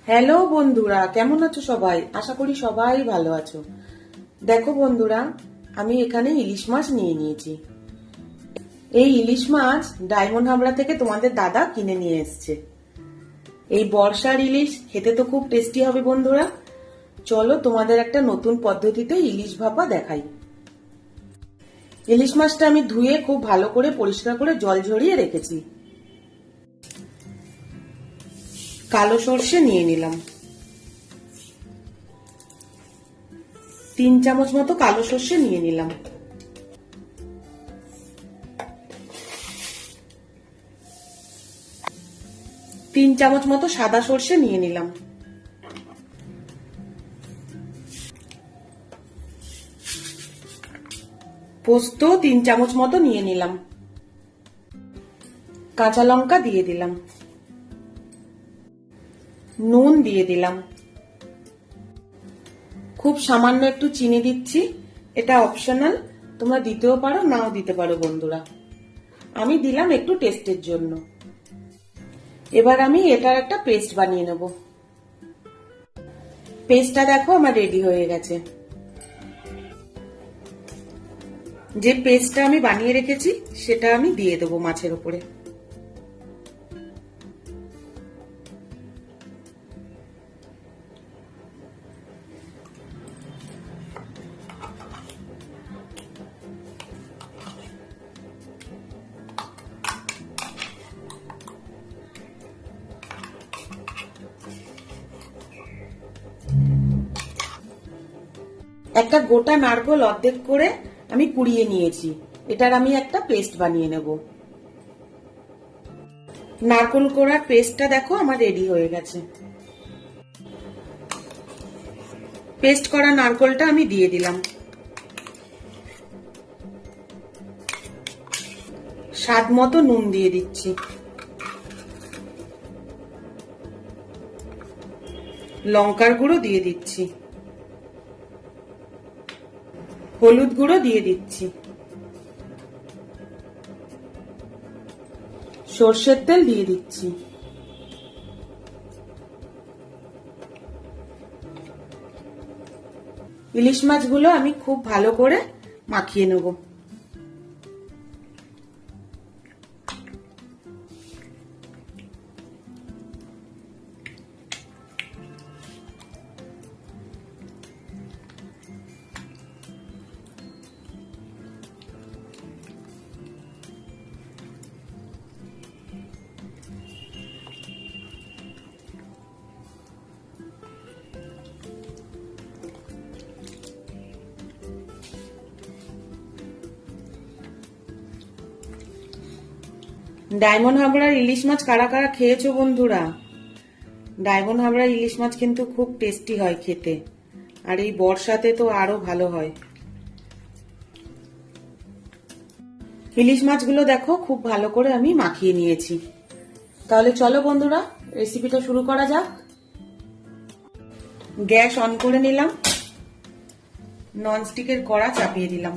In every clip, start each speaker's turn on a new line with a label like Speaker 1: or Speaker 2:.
Speaker 1: Hello বন্ধুরা, কেমন আছো সবাই? আশা করি সবাই ভালো আছো। দেখো বন্ধুরা, আমি এখানে ইলিশ মাছ নিয়ে নিয়েছি। এই ইলিশ মাছ ডায়মন্ড হাবড়া থেকে তোমাদের দাদা কিনে নিয়ে এসছে। এই বর্ষার ইলিশ খেতে তো খুব টেস্টি হবে বন্ধুরা। চলো তোমাদের একটা নতুন পদ্ধতিতে ইলিশ ভাপা দেখাই। ইলিশ মাছটা আমি ধুয়ে খুব ভালো করে পরিষ্কার করে জল ঝরিয়ে রেখেছি। কালো সর্ষে নিয়ে নিলাম, 3 চামচ মতো কালো সর্ষে নিয়ে নিলাম। তিন চামচ মতো সাদা সর্ষে নিয়ে নিলাম। পোস্ত 3 চামচ মতো নিয়ে নিলাম। কাঁচা লঙ্কা দিয়ে দিলাম, নুন দিয়ে দিলাম, খুব সামান্য একটু চিনি দিচ্ছি। এটা অপশনাল, তোমরা দিতেও পারো নাও দিতে পারো বন্ধুরা। আমি দিলাম একটু টেস্টের জন্য। এবার আমি এটার একটা পেস্ট বানিয়ে নেব। পেস্টটা দেখো আমার রেডি হয়ে গেছে। যে পেস্টটা আমি বানিয়ে রেখেছি সেটা আমি দিয়ে দেবো মাছের উপরে। একটা গোটা নারকেল অর্ধেক করে আমি কুড়িয়ে নিয়েছি। এটার আমি একটা পেস্ট বানিয়ে নেব। নারকেল কোড়ার পেস্টটা দেখো আমার রেডি হয়ে গেছে। পেস্ট করা নারকেলটা আমি দিয়ে দিলাম। স্বাদ মতো নুন দিয়ে দিচ্ছি, লঙ্কার গুঁড়ো দিয়ে দিচ্ছি, হলুদ গুঁড়ো দিয়ে দিচ্ছি, সর্ষের তেল দিয়ে দিচ্ছি। ইলিশ মাছগুলো আমি খুব ভালো করে মাখিয়ে নেব। ডায়মন্ড হাবড়ার ইলিশ মাছ কারা কারা খেয়েছো বন্ধুরা? ডায়মন্ড হাবড়ার ইলিশ মাছ কিন্তু খুব টেস্টি হয় খেতে, আর এই বর্ষাতে তো আরো ভালো হয়। ইলিশ মাছগুলো দেখো খুব ভালো করে আমি মাখিয়ে নিয়েছি। তাহলে চলো বন্ধুরা, রেসিপিটা শুরু করা যাক। গ্যাস অন করে নিলাম, ননস্টিকের কড়া চাপিয়ে দিলাম।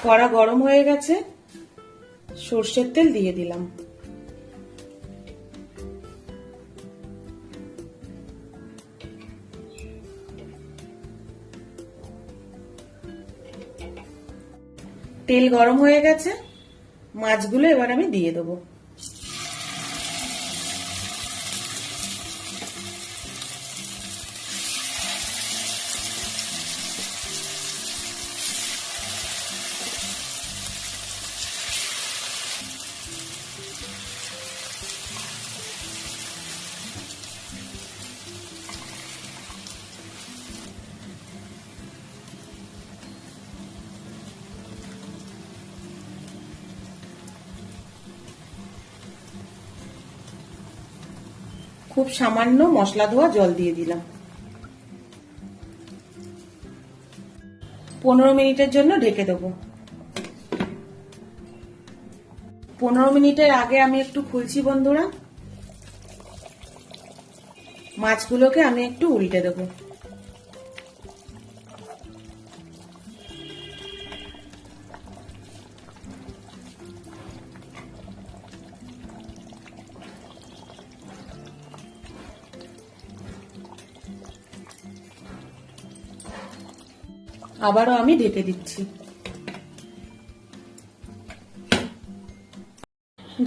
Speaker 1: কড়া গরম হয়ে গেছে, সর্ষের তেল দিয়ে দিলাম। তেল গরম হয়ে গেছে, মাছগুলো এবার আমি দিয়ে দেবো। খুব সামান্য মশলা ধোয়া জল দিয়ে দিলাম। 15 মিনিটের জন্য ঢেকে দেবো। 15 মিনিটের আগে আমি একটু খুলছি বন্ধুরা। মাছগুলোকে আমি একটু উল্টে দেবো। আবারও আমি ঢেকে দিচ্ছি।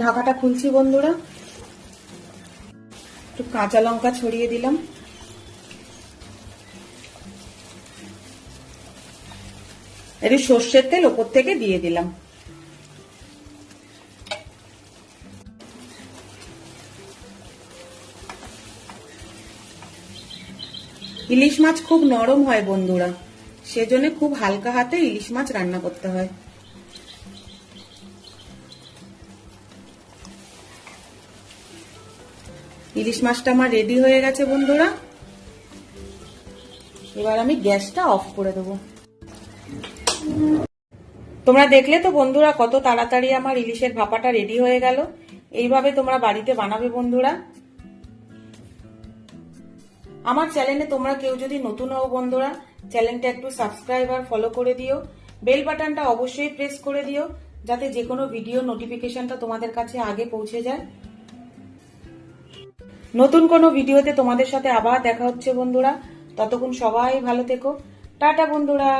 Speaker 1: ঢাকাটা খুলছি বন্ধুরা, একটু কাঁচা লঙ্কা ছড়িয়ে দিলাম, একটু সর্ষের তেল ওপর থেকে দিয়ে দিলাম। ইলিশ মাছ খুব নরম হয় বন্ধুরা, সেজন্য খুব হালকা হাতে ইলিশ মাছ রান্না করতে হয়। ইলিশ মাছটা আমার রেডি হয়ে গেছে বন্ধুরা, এবার আমি গ্যাসটা অফ করে দেবো। তোমরা দেখলে তো বন্ধুরা কত তাড়াতাড়ি আমার ইলিশের ভাপাটা রেডি হয়ে গেল। এইভাবে তোমরা বাড়িতে বানাবে বন্ধুরা। আমার চ্যানেলে তোমরা কেউ যদি নতুন হও বন্ধুরা, চ্যানেলটা একটু সাবস্ক্রাইব আর ফলো করে দিও, বেল বাটনটা অবশ্যই প্রেস করে দিও, যাতে যে কোনো ভিডিও নোটিফিকেশনটা তোমাদের কাছে আগে পৌঁছে যায়। নতুন কোনো ভিডিওতে তোমাদের সাথে আবার দেখা হচ্ছে বন্ধুরা, ততক্ষণ সবাই ভালো থেকো। টাটা বন্ধুরা।